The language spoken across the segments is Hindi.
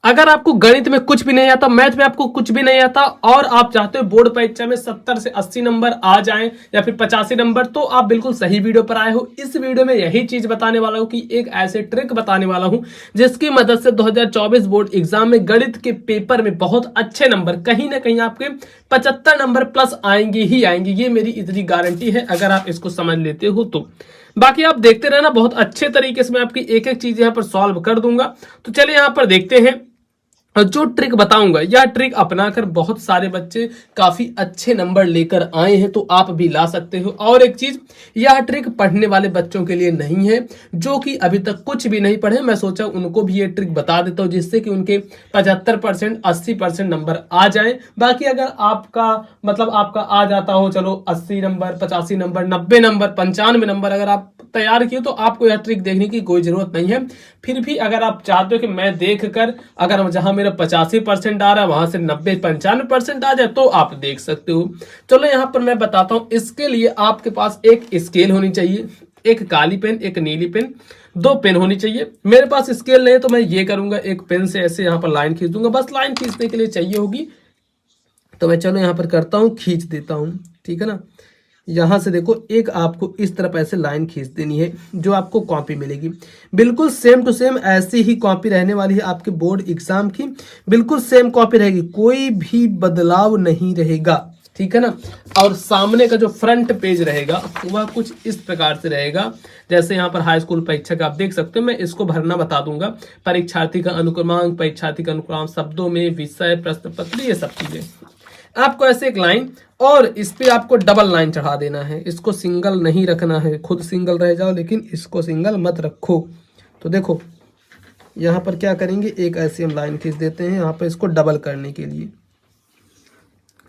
अगर आपको गणित में कुछ भी नहीं आता, मैथ में आपको कुछ भी नहीं आता और आप चाहते हो बोर्ड परीक्षा में 70 से 80 नंबर आ जाएं या फिर 85 नंबर, तो आप बिल्कुल सही वीडियो पर आए हो। इस वीडियो में यही चीज बताने वाला हूं कि एक ऐसे ट्रिक बताने वाला हूं जिसकी मदद से 2024 बोर्ड एग्जाम में गणित के पेपर में बहुत अच्छे नंबर, कहीं ना कहीं आपके 75 नंबर प्लस आएंगे ही आएंगे। ये मेरी इतनी गारंटी है अगर आप इसको समझ लेते हो तो। बाकी आप देखते रहना, बहुत अच्छे तरीके से मैं आपकी एक एक चीज यहां पर सॉल्व कर दूंगा। तो चलिए यहां पर देखते हैं। और जो ट्रिक बताऊंगा, यह ट्रिक अपनाकर बहुत सारे बच्चे काफी अच्छे नंबर लेकर आए हैं, तो आप भी ला सकते हो। और एक चीज, यह ट्रिक पढ़ने वाले बच्चों के लिए नहीं है जो कि अभी तक कुछ भी नहीं पढ़े। मैं सोचा उनको भी ये ट्रिक बता देता हूं जिससे कि उनके 75% 80% नंबर आ जाए। बाकी अगर आपका आपका आ जाता हो, चलो 80 नंबर, 85 नंबर, 90 नंबर, 95 नंबर अगर आप तैयार किए तो आपको यह ट्रिक देखने की कोई जरूरत नहीं है। फिर भी अगर आप चाहते हो कि मैं देख कर, अगर जहां मेरा 85% आ रहा है वहां से 90-95% आ जाए, तो आप देख सकते हो। चलो यहां पर मैं बताता हूं। इसके लिए आपके पास एक स्केल होनी चाहिए, एक काली पेन, एक नीली पेन, 2 पेन होनी चाहिए। मेरे पास स्केल नहीं तो मैं ये करूंगा, एक पेन से ऐसे यहां पर लाइन खींच दूंगा। बस लाइन खींचने के लिए चाहिए होगी, तो मैं चलो यहां पर करता हूं, खींच देता हूं। ठीक है ना। यहां से देखो, एक आपको इस तरफ ऐसे लाइन खींच देनी है, जो आपको कॉपी मिलेगी। बिल्कुल सेम टू सेम ऐसी ही कॉपी रहने वाली है आपके बोर्ड एग्जाम की। बिल्कुल सेम कॉपी रहेगी, कोई भी बदलाव नहीं रहेगा। ठीक है ना। और सामने का जो फ्रंट पेज रहेगा वह कुछ इस प्रकार से रहेगा, जैसे यहाँ पर हाई स्कूल परीक्षा का आप देख सकते हो। मैं इसको भरना बता दूंगा। परीक्षार्थी का अनुक्रमांक, परीक्षार्थी का अनुक्रम, शब्दों में, विषय, प्रश्न पत्र, ये सब चीजें। आपको ऐसे एक लाइन और इस पे आपको डबल लाइन चढ़ा देना है। इसको सिंगल नहीं रखना है, खुद सिंगल रह जाओ लेकिन इसको सिंगल मत रखो। तो देखो यहाँ पर क्या करेंगे, एक ऐसी हम लाइन खींच देते हैं यहाँ पर इसको डबल करने के लिए।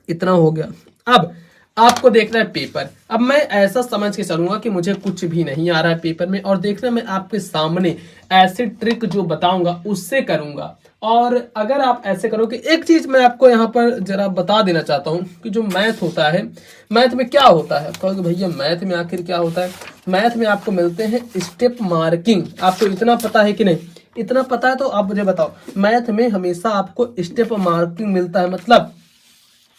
इतना हो गया। अब आपको देखना है पेपर। अब मैं ऐसा समझ के चलूंगा कि मुझे कुछ भी नहीं आ रहा है पेपर में, और देखना मैं आपके सामने ऐसे ट्रिक जो बताऊंगा उससे करूंगा। और अगर आप ऐसे करोगे, एक चीज मैं आपको यहाँ पर जरा बता देना चाहता हूँ कि जो मैथ होता है, मैथ में क्या होता है। कहोगे भैया मैथ में आखिर क्या होता है। मैथ में आपको मिलते हैं स्टेप मार्किंग। आपको इतना पता है कि नहीं? इतना पता है तो आप मुझे बताओ। मैथ में हमेशा आपको स्टेप मार्किंग मिलता है। मतलब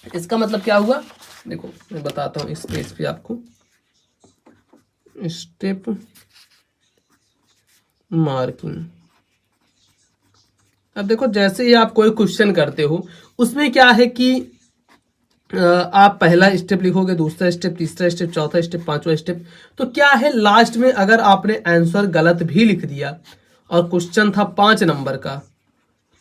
इसका मतलब क्या हुआ, देखो मैं बताता हूं इस पेज पे आपको। स्टेप मार्किंग, अब देखो जैसे ही आप कोई क्वेश्चन करते हो उसमें क्या है कि आप पहला स्टेप लिखोगे, दूसरा स्टेप, तीसरा स्टेप, चौथा स्टेप, पांचवा स्टेप। तो क्या है, लास्ट में अगर आपने आंसर गलत भी लिख दिया और क्वेश्चन था 5 नंबर का,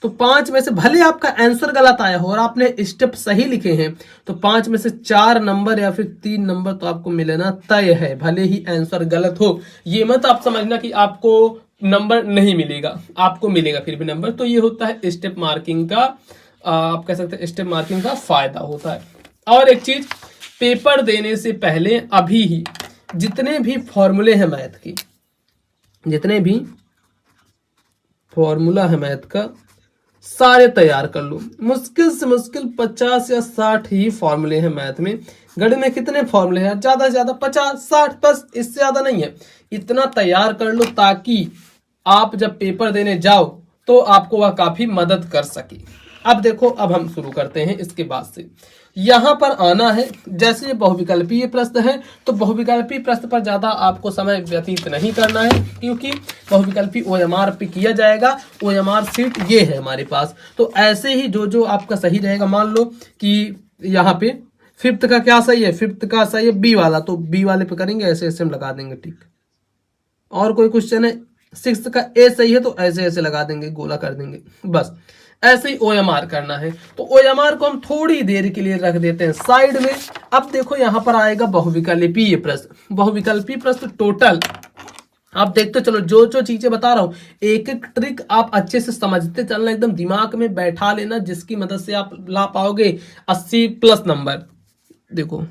तो 5 में से भले आपका आंसर गलत आया हो और आपने स्टेप सही लिखे हैं, तो 5 में से 4 नंबर या फिर 3 नंबर तो आपको मिलना तय है, भले ही आंसर गलत हो। ये मत आप समझना कि आपको नंबर नहीं मिलेगा, आपको मिलेगा फिर भी नंबर। तो ये होता है स्टेप मार्किंग का, आप कह सकते हैं स्टेप मार्किंग का फायदा होता है। और एक चीज, पेपर देने से पहले अभी ही जितने भी फॉर्मूले हैं मैथ के, जितने भी फॉर्मूला है मैथ का, सारे तैयार कर लो। मुश्किल से मुश्किल 50 या 60 ही फॉर्मूले हैं मैथ में। गणित में कितने फॉर्मूले हैं? ज्यादा से ज्यादा 50-60, बस, इससे ज्यादा नहीं है। इतना तैयार कर लो ताकि आप जब पेपर देने जाओ तो आपको वह काफी मदद कर सके। अब देखो, अब हम शुरू करते हैं इसके बाद से। यहां पर आना है, जैसे ये बहुविकल्पीय प्रश्न है तो बहुविकल्पीय प्रश्न पर ज्यादा आपको समय व्यतीत नहीं करना है, क्योंकि बहुविकल्पी OMR पे किया जाएगा। OMR सीट ये है हमारे पास। तो ऐसे ही जो जो आपका सही रहेगा, मान लो कि यहाँ पे 5th का क्या सही है, 5th का सही है बी वाला, तो बी वाले पे करेंगे, ऐसे ऐसे हम लगा देंगे टिक। और कोई क्वेश्चन है 6th का ए सही है तो ऐसे ऐसे लगा देंगे, गोला कर देंगे, बस। ऐसे ही OMR करना है। तो OMR को हम थोड़ी देर के लिए रख देते हैं साइड में। अब देखो यहां पर आएगा बहुविकल्पीय प्रश्न। बहुविकल्पीय प्रश्न टोटल आप देखते चलो, जो जो चीजें बता रहा हूं एक एक ट्रिक आप अच्छे से समझते चलना, एकदम दिमाग में बैठा लेना, जिसकी मदद से आप ला पाओगे 80+ नंबर। देखो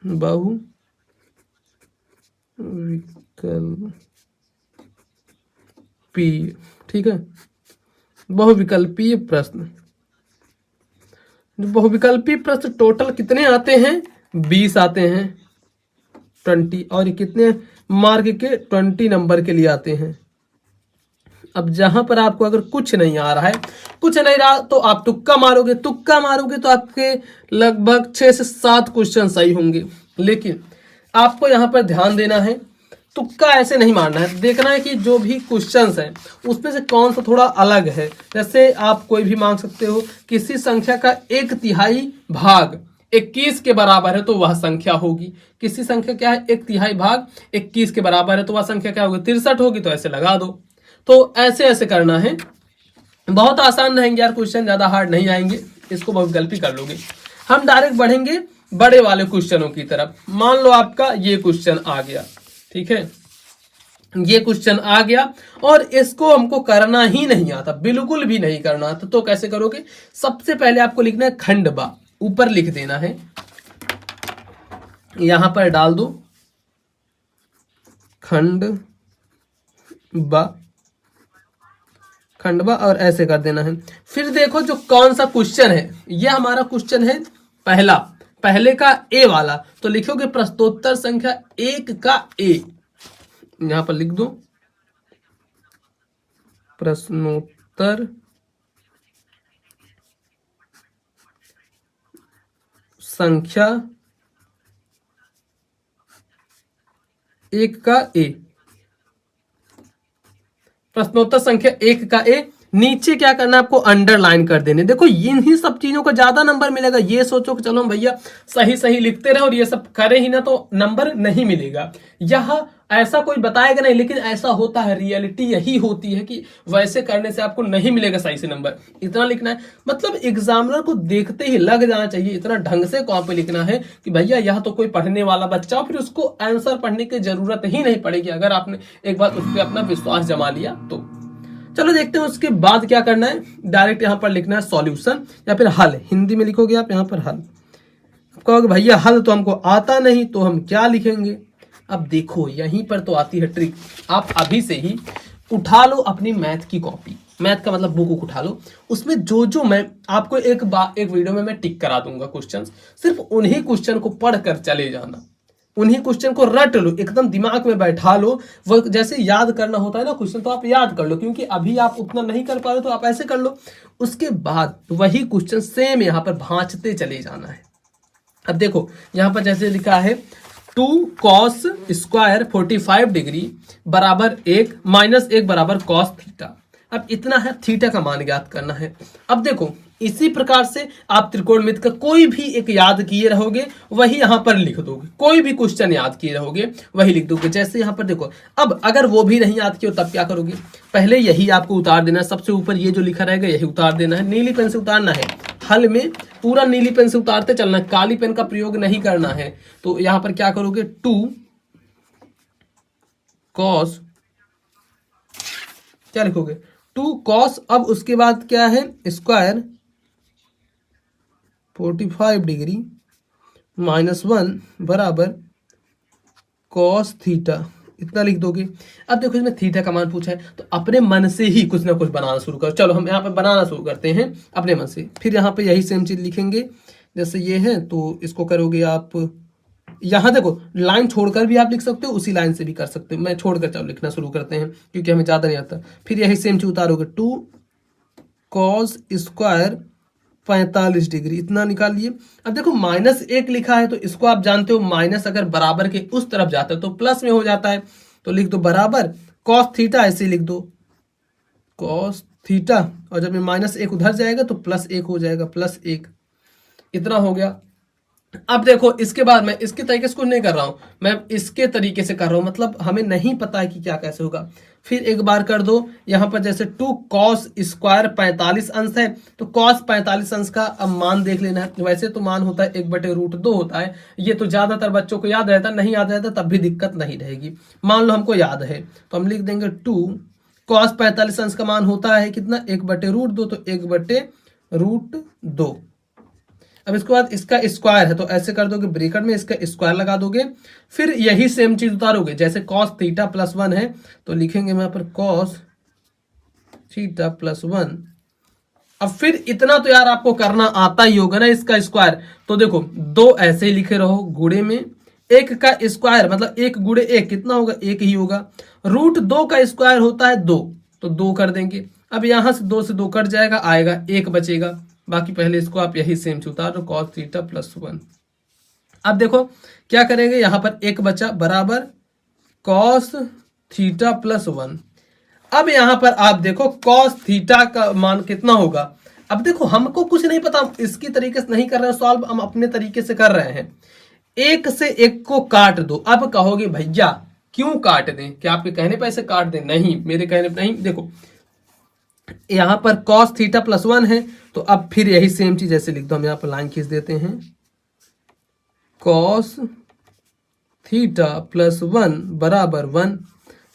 बहुविकल्पीय, ठीक है, बहुविकल्पीय प्रश्न। बहुविकल्पीय प्रश्न टोटल कितने आते हैं? 20 आते हैं, 20। और ये कितने मार्क के? 20 नंबर के लिए आते हैं। अब जहां पर आपको अगर कुछ नहीं आ रहा है, कुछ नहीं रहा, तो आप तुक्का मारोगे। तुक्का मारोगे तो आपके लगभग 6 से 7 क्वेश्चन सही होंगे। लेकिन आपको यहां पर ध्यान देना है, तुक्का ऐसे नहीं मारना है, देखना है कि जो भी क्वेश्चंस हैं उसमें से कौन सा थोड़ा अलग है। जैसे आप कोई भी मांग सकते हो, किसी संख्या का 1/3 भाग 21 के बराबर है तो वह संख्या होगी। किसी संख्या क्या है, 1/3 भाग 21 के बराबर है तो वह संख्या क्या होगी, 63 होगी। तो ऐसे लगा दो। तो ऐसे ऐसे करना है, बहुत आसान रहेंगे यार क्वेश्चन, ज्यादा हार्ड नहीं आएंगे, इसको बहुत गलती कर लोगे। हम डायरेक्ट बढ़ेंगे बड़े वाले क्वेश्चनों की तरफ। मान लो आपका ये क्वेश्चन आ गया, ठीक है, ये क्वेश्चन आ गया और इसको हमको करना ही नहीं आता, बिल्कुल भी नहीं करना आता। तो कैसे करोगे, सबसे पहले आपको लिखना है खंडवा, ऊपर लिख देना है, यहां पर डाल दो खंडवा, खंडवा, और ऐसे कर देना है। फिर देखो जो कौन सा क्वेश्चन है, ये हमारा क्वेश्चन है पहला, पहले का ए वाला। तो लिखोगे प्रश्नोत्तर संख्या 1 का ए, यहां पर लिख दो प्रश्नोत्तर संख्या 1 का ए, प्रश्नोत्तर संख्या 1 का ए। नीचे क्या करना है, आपको अंडरलाइन कर देने। देखो इन्हीं सब चीजों का ज्यादा नंबर मिलेगा। ये सोचो कि चलो भैया सही सही लिखते रहे और ये सब करे ही ना तो नंबर नहीं मिलेगा, यह ऐसा कोई बताएगा नहीं, लेकिन ऐसा होता है, रियलिटी यही होती है कि वैसे करने से आपको नहीं मिलेगा सही से नंबर। इतना लिखना है, मतलब एग्जामिनर को देखते ही लग जाना चाहिए, इतना ढंग से कॉपी लिखना है कि भैया यह तो कोई पढ़ने वाला बच्चा हो, फिर उसको आंसर पढ़ने की जरूरत ही नहीं पड़ेगी अगर आपने एक बार उस पर अपना विश्वास जमा लिया तो। चलो देखते हैं उसके बाद क्या करना है। डायरेक्ट यहां पर लिखना है सॉल्यूशन या फिर हल, हिंदी में लिखोगे आप यहां पर हल। कहोगे भैया हल तो हमको आता नहीं, तो हम क्या लिखेंगे। अब देखो यहीं पर तो आती है ट्रिक। आप अभी से ही उठा लो अपनी मैथ की कॉपी, मैथ का मतलब बुक उठा लो, उसमें जो जो मैं आपको एक वीडियो में मैं टिक करा दूंगा क्वेश्चन, सिर्फ उन्हीं क्वेश्चन को पढ़कर चले जाना, उन्हीं क्वेश्चन को रट लो, एकदम दिमाग में बैठा लो। वो जैसे याद करना होता है ना क्वेश्चन, तो आप याद कर लो, क्योंकि अभी आप उतना नहीं कर पा रहे तो आप ऐसे कर लो। उसके बाद वही क्वेश्चन सेम यहाँ पर भांचते चले जाना है। अब देखो यहाँ पर जैसे लिखा है 2 cos स्क्वायर 45 डिग्री बराबर 1 माइनस 1 बराबर cos थीटा। अब इतना है, थीटा का मान ज्ञात करना है। अब देखो इसी प्रकार से आप त्रिकोणमिति का कोई भी एक याद किए रहोगे वही यहां पर लिख दोगे, कोई भी क्वेश्चन याद किए रहोगे वही लिख दोगे। जैसे यहां पर देखो, अब अगर वो भी नहीं याद किए तब क्या करोगे, पहले यही आपको उतार देना है, सबसे ऊपर ये जो लिखा रहेगा यही उतार देना है, नीली पेन से उतारना है। हल में पूरा नीली पेन से उतारते चलना है, काली पेन का प्रयोग नहीं करना है। तो यहां पर क्या करोगे, 2 cos, क्या लिखोगे 2 cos, अब उसके बाद क्या है स्क्वायर 45 डिग्री माइनस 1 बराबर cos थीटा, इतना लिख दोगे। अब देखो इसमें थीटा का मान पूछा है तो अपने मन से ही कुछ ना कुछ बनाना शुरू करो। चलो हम यहाँ पे बनाना शुरू करते हैं अपने मन से। फिर यहाँ पे यही सेम चीज लिखेंगे, जैसे ये है तो इसको करोगे आप, यहाँ देखो लाइन छोड़कर भी आप लिख सकते हो, उसी लाइन से भी कर सकते हो। मैं छोड़कर चलो लिखना शुरू करते हैं क्योंकि हमें ज्यादा नहीं आता। फिर यही सेम चीज उतारोगे, 2 cos स्क्वायर 45 डिग्री, इतना निकाल लिए। अब देखो -1 लिखा है तो इसको आप जानते हो, माइनस अगर बराबर के उस तरफ जाता है तो प्लस में हो जाता है, तो लिख दो बराबर cos थीटा, ऐसे लिख दो cos थीटा, और जब -1 उधर जाएगा तो +1 हो जाएगा, +1, इतना हो गया। अब देखो इसके बाद मैं इसके तरीके से कुछ नहीं कर रहा हूं, मैं इसके तरीके से कर रहा हूं, मतलब हमें नहीं पता है कि क्या कैसे होगा। फिर एक बार कर दो, यहां पर जैसे 2 cos स्क्वायर 45 अंश है तो cos 45 अंश का अब मान देख लेना है। वैसे तो मान होता है 1/√2 होता है, ये तो ज्यादातर बच्चों को याद रहता है, नहीं याद रहता तब भी दिक्कत नहीं रहेगी। मान लो हमको याद है तो हम लिख देंगे 2 cos 45 अंश का मान होता है कितना, 1/√2, तो 1/√2। अब इसके बाद इसका स्क्वायर है तो ऐसे कर दोगे, ब्रैकेट में इसका स्क्वायर लगा दोगे। फिर यही सेम चीज उतारोगे, जैसे cos थीटा +1 है तो लिखेंगे यहाँ पर cos थीटा +1। अब फिर इतना तो यार आपको करना आता ही होगा ना, इसका स्क्वायर। तो देखो 2 ऐसे ही लिखे रहो, गुणे में 1 का स्क्वायर मतलब 1 गुणे 1 कितना होगा, 1 ही होगा। √2 का स्क्वायर होता है 2, तो 2 कर देंगे। अब यहाँ से 2 से 2 कट जाएगा, आएगा 1 बचेगा। बाकी पहले इसको आप यही सेम से उतार दो, कॉस थीटा प्लस 1। अब देखो क्या करेंगे, यहाँ पर 1 बचा बराबर कॉस थीटा प्लस 1। अब यहाँ पर आप देखो कॉस थीटा का मान कितना होगा। अब देखो हमको कुछ नहीं पता, हम इसकी तरीके से नहीं कर रहे हैं सॉल्व, हम अपने तरीके से कर रहे हैं। 1 से 1 को काट दो। अब कहोगे भैया क्यों काट दें, क्या आपके कहने पे ऐसे काट दें? नहीं, मेरे कहने पे नहीं। देखो यहां पर cos थीटा प्लस 1 है, तो अब फिर यही सेम चीज ऐसे लिख दो। हम यहां पर लाइन खींच देते हैं, cos थीटा प्लस 1 बराबर 1।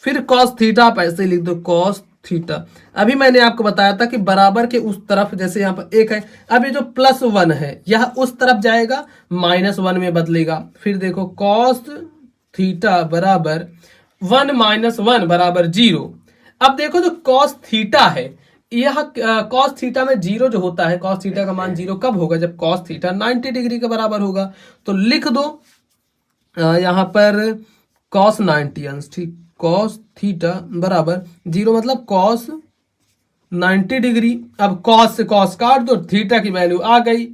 फिर cos थीटा आप ऐसे लिख दो, cos थीटा। अभी मैंने आपको बताया था कि बराबर के उस तरफ, जैसे यहाँ पर 1 है, अब ये जो प्लस 1 है यह उस तरफ जाएगा, -1 में बदलेगा। फिर देखो cos थीटा बराबर 1 - 1 बराबर 0। अब देखो जो cos थीटा है, यह cos थीटा में 0 जो होता है, cos थीटा का मान 0 कब होगा? जब cos थीटा 90 डिग्री के बराबर होगा। तो लिख दो यहाँ पर cos 90 अंश, ठीक, cos थीटा बराबर 0 मतलब cos 90 डिग्री। अब cos से cos काट दो, थीटा की वैल्यू आ गई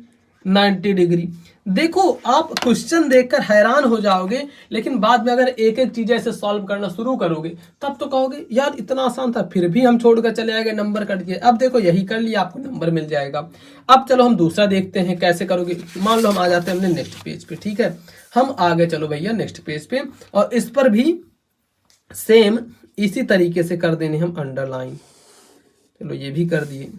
90 डिग्री। देखो आप क्वेश्चन देखकर हैरान हो जाओगे, लेकिन बाद में अगर एक एक चीजें ऐसे सॉल्व करना शुरू करोगे तब तो कहोगे यार इतना आसान था, फिर भी हम छोड़कर चले आएंगे, नंबर कट गए। अब देखो यही कर लिया, आपको नंबर मिल जाएगा। अब चलो हम दूसरा देखते हैं कैसे करोगे। मान लो हम आ जाते हैं अपने नेक्स्ट पेज पे, ठीक है, हम आगे चलो भैया नेक्स्ट पेज पे, और इस पर भी सेम इसी तरीके से कर देने हम अंडरलाइन। चलो ये भी कर दिए।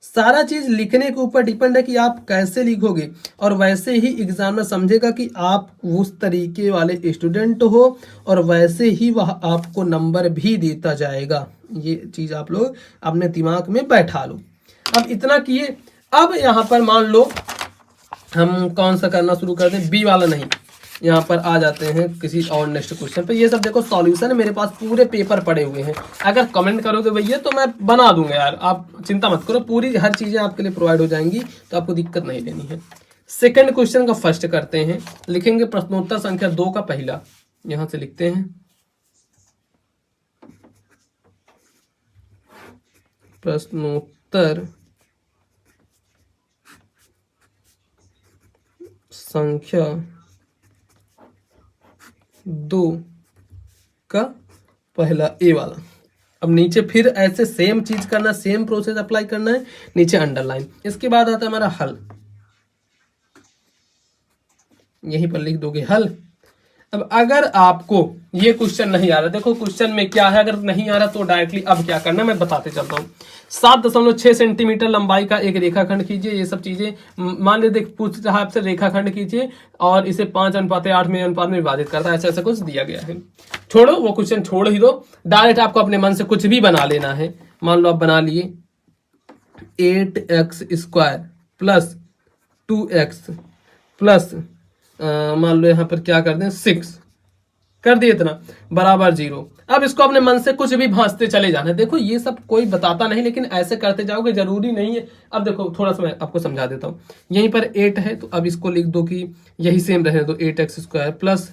सारा चीज लिखने के ऊपर डिपेंड है कि आप कैसे लिखोगे, और वैसे ही एग्जामिनर समझेगा कि आप उस तरीके वाले स्टूडेंट हो, और वैसे ही वह आपको नंबर भी देता जाएगा। ये चीज आप लोग अपने दिमाग में बैठा लो। अब इतना किए, अब यहाँ पर मान लो हम कौन सा करना शुरू कर दें, बी वाला नहीं, यहाँ पर आ जाते हैं किसी और नेक्स्ट क्वेश्चन पे। ये सब देखो सॉल्यूशन है, मेरे पास पूरे पेपर पड़े हुए हैं। अगर कमेंट करोगे भैया तो मैं बना दूंगा यार, आप चिंता मत करो, पूरी हर चीजें आपके लिए प्रोवाइड हो जाएंगी, तो आपको दिक्कत नहीं लेनी है। सेकंड क्वेश्चन का फर्स्ट करते हैं, लिखेंगे प्रश्नोत्तर संख्या 2 का पहला, यहां से लिखते हैं प्रश्नोत्तर संख्या 2 का पहला ए वाला। अब नीचे फिर ऐसे सेम चीज करना, सेम प्रोसेस अप्लाई करना है, नीचे अंडरलाइन। इसके बाद आता है हमारा हल, यहीं पर लिख दोगे हल। अब अगर आपको ये क्वेश्चन नहीं आ रहा, देखो क्वेश्चन में क्या है, अगर नहीं आ रहा तो डायरेक्टली अब क्या करना मैं बताते चलता हूँ। 7.6 सेंटीमीटर लंबाई का एक रेखाखंड कीजिए। ये सब चीजें मान लीजिए पूछ रहा है आपसे, रेखाखंड कीजिए और इसे 5:8 में अनुपात में विभाजित करता है, ऐसा ऐसा कुछ दिया गया है। छोड़ो वो क्वेश्चन, छोड़ ही दो, डायरेक्ट आपको अपने मन से कुछ भी बना लेना है। मान लो आप बना लिए 8x² प्लस 2x प्लस मान लो यहाँ पर क्या कर दें 6 कर दिए, इतना बराबर 0। अब इसको अपने मन से कुछ भी भांसते चले जाना। देखो ये सब कोई बताता नहीं, लेकिन ऐसे करते जाओगे, जरूरी नहीं है। अब देखो थोड़ा सा मैं आपको समझा देता हूँ। यहीं पर 8 है, तो अब इसको लिख दो कि यही सेम रहने दो, 8x² plus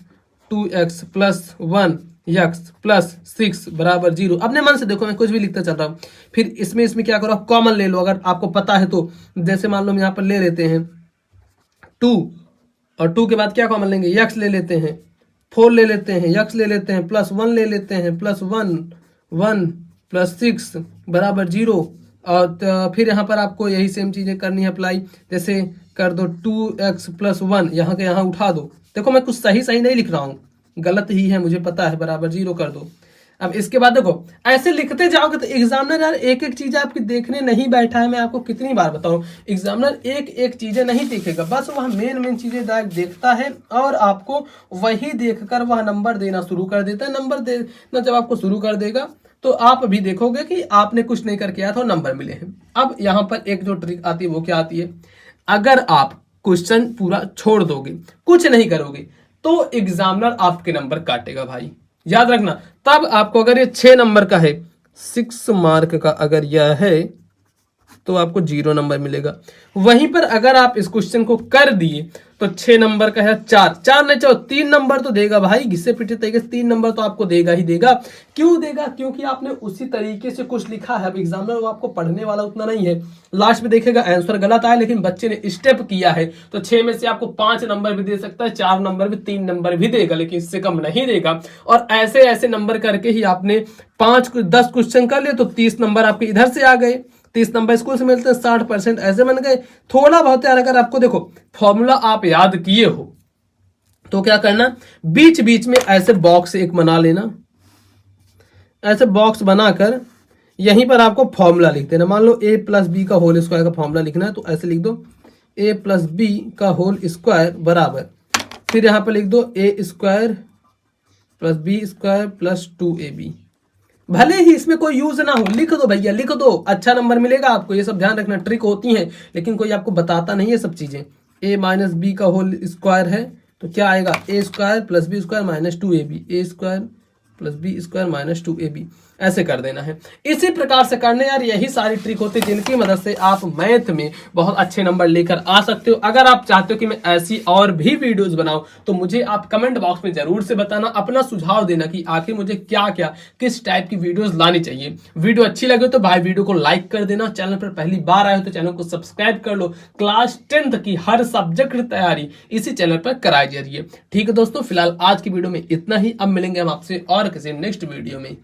2x plus 1x plus 6 बराबर 0। अपने मन से देखो, मैं कुछ भी लिखता चल रहा हूँ। फिर इसमें क्या करो, आप कॉमन ले लो अगर आपको पता है तो। जैसे मान लो हम यहाँ पर ले लेते हैं 2, और 2 के बाद क्या कॉमन लेंगे, x ले लेते हैं, 4 ले लेते हैं, x ले लेते हैं, प्लस 1 ले लेते हैं, प्लस 1 प्लस 6 बराबर 0। और फिर यहाँ पर आपको यही सेम चीजें करनी है अप्लाई। जैसे कर दो 2x प्लस 1, यहाँ के यहाँ उठा दो। देखो मैं कुछ सही नहीं लिख रहा हूँ, गलत ही है मुझे पता है, बराबर 0 कर दो। अब इसके बाद देखो ऐसे लिखते जाओगे तो एग्जामिनर यार एक एक चीज आपकी देखने नहीं बैठा है। मैं आपको कितनी बार बताऊं, एग्जामिनर एक एक चीजें नहीं देखेगा, बस वह मेन चीजें डायरेक्ट देखता है, और आपको वही देखकर वह नंबर देना शुरू कर देता है। नंबर देना जब आपको शुरू कर देगा तो आप भी देखोगे कि आपने कुछ नहीं करके आया था, नंबर मिले हैं। अब यहाँ पर एक जो ट्रिक आती है वो क्या आती है, अगर आप क्वेश्चन पूरा छोड़ दोगे, कुछ नहीं करोगे, तो एग्जामिनर आपके नंबर काटेगा भाई, याद रखना। तब आपको अगर ये 6 नंबर का है, 6 मार्क का अगर यह है, तो आपको 0 नंबर मिलेगा। वहीं पर अगर आप इस क्वेश्चन को कर दिए तो 6 नंबर का है 4 नहीं चाहो 3 नंबर तो देगा भाई, घिसे पिटे तरीके से 3 नंबर तो आपको देगा ही देगा। क्यों देगा? क्योंकि आपने उसी तरीके से कुछ लिखा है। अब एग्जामिनर आपको पढ़ने वाला उतना नहीं है, लास्ट में देखेगा आंसर गलत आया, लेकिन बच्चे ने स्टेप किया है तो 6 में से आपको 5 नंबर भी दे सकता है, 4 नंबर भी, 3 नंबर भी देगा, लेकिन इससे कम नहीं देगा। और ऐसे ऐसे नंबर करके ही आपने 10 क्वेश्चन कर लिए तो 30 नंबर आपके इधर से आ गए, 30 नंबर स्कूल से मिलते हैं, 60% ऐसे बन गए। थोड़ा बहुत यार अगर आपको देखो फॉर्मूला आप याद किए हो तो क्या करना, बीच बीच में ऐसे बॉक्स एक बना लेना, ऐसे बॉक्स बनाकर यहीं पर आपको फॉर्मूला लिख देना। मान लो a प्लस बी का होल स्क्वायर का फॉर्मूला लिखना है तो ऐसे लिख दो a प्लस बी का होल स्क्वायर बराबर, फिर यहां पर लिख दो a square plus B square plus 2ab। भले ही इसमें कोई यूज ना हो, लिख दो भैया, लिख दो, अच्छा नंबर मिलेगा आपको। ये सब ध्यान रखना, ट्रिक होती है लेकिन कोई आपको बताता नहीं है सब चीजें। a माइनस बी का होल स्क्वायर है तो क्या आएगा, a square plus B square minus 2ab, a square plus B square minus 2ab, ऐसे कर देना है। इसी प्रकार से करने यार, यही सारी ट्रिक होती है जिनकी मदद से आप मैथ में बहुत अच्छे नंबर लेकर आ सकते हो। अगर आप चाहते हो कि मैं ऐसी और भी वीडियोस बनाऊं तो मुझे आप कमेंट बॉक्स में जरूर से बताना, अपना सुझाव देना कि आखिर मुझे क्या क्या किस टाइप की वीडियोस लानी चाहिए। वीडियो अच्छी लगे तो भाई वीडियो को लाइक कर देना, चैनल पर पहली बार आए हो तो चैनल को सब्सक्राइब कर लो। क्लास 10th की हर सब्जेक्ट की तैयारी इसी चैनल पर कराई जा रही है। ठीक है दोस्तों, फिलहाल आज की वीडियो में इतना ही। अब मिलेंगे हम आपसे और किसी नेक्स्ट वीडियो में।